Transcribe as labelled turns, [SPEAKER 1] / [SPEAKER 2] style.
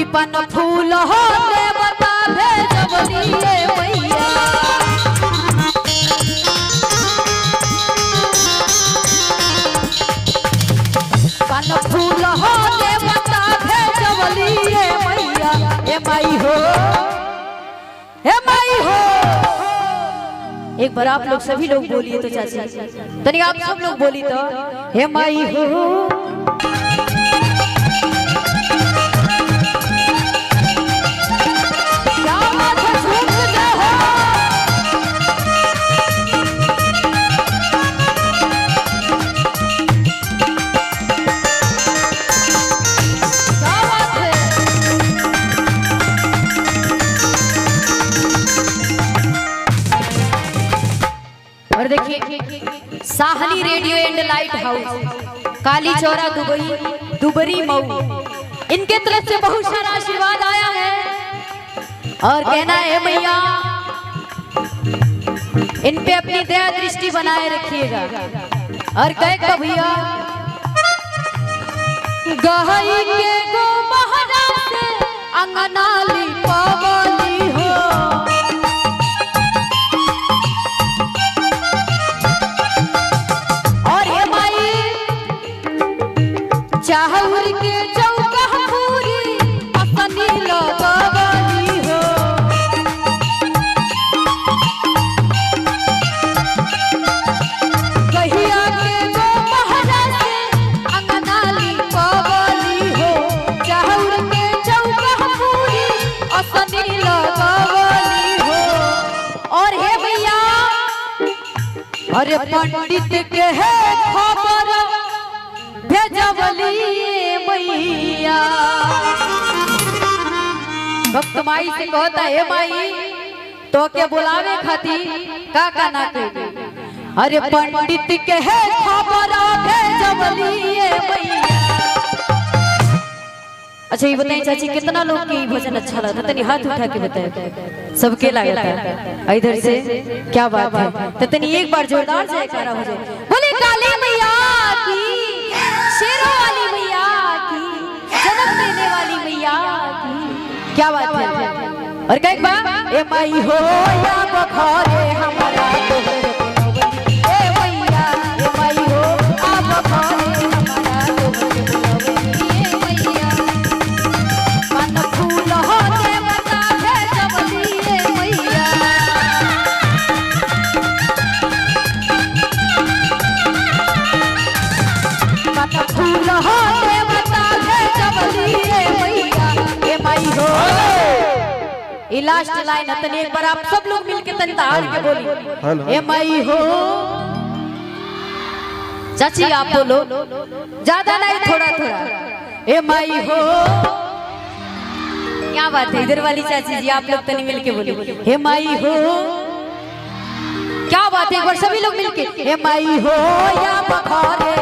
[SPEAKER 1] कि पन फूल हो देवता भेजवलिए मैया पन फूल हो देवता भेजवलिए मैया हे माई हो हे माई हो। एक बार आप लोग सभी लोग बोलिए तो चाची तनी आप सब लोग बोली तो हे माई हो और देखिए Sahni radio and light house Kali Chaura Dubri Mau इनके तरफ से बहुत सारा आशीर्वाद आया है और कहना है मैया इन पे अपनी दया दृष्टि बनाए रखिएगा। और कहे का भैया गहई के गो महरा से अंगनाली पावली हो चाहूर के चौका पूरी अपनी लगवाली हो कहिया के गो महरा से अंगनाली पावली हो चाहूर के चौका पूरी अपनी लगवाली हो। और हे भैया अरे पंडित के है खबर भेजवलिए मैया भक्त माई से कहता है माई तो के बुलावे खातिर का ना के अरे पंडित के है खबर भेजवलिए मैया। अच्छा ये बताइए चाची कितना लोग की भजन अच्छा लगा तनी हाथ उठा के बताए सबके लगा था इधर से क्या बात है तो तनी एक बार जोरदार जयकारा हो जाए बोले काली मैया की शेरों वाली मैया की जन्म देने वाली मैया की क्या बात है। और कई बार ए माई हो या बखरे हमारा ए मैया ए माई हो आ बखरे हमारा ए मैया मन फूल हो देवता भेजवलिए मैया मन फूल हो देवता भेजवलिए मैया ए माई हो। ये लास्ट लाइन है तनी एक बार आप सब लोग मिलके तनी ताड़ के बोली ए माई हो। चाची आप बोलो ज्यादा नहीं थोड़ा थोड़ा ए माई हो। क्या बात है इधर वाली चाची जी आप लोग तनी मिलके बोली हे माई हो। क्या बात है एक बार सभी लोग मिलके हे माई हो या बखरे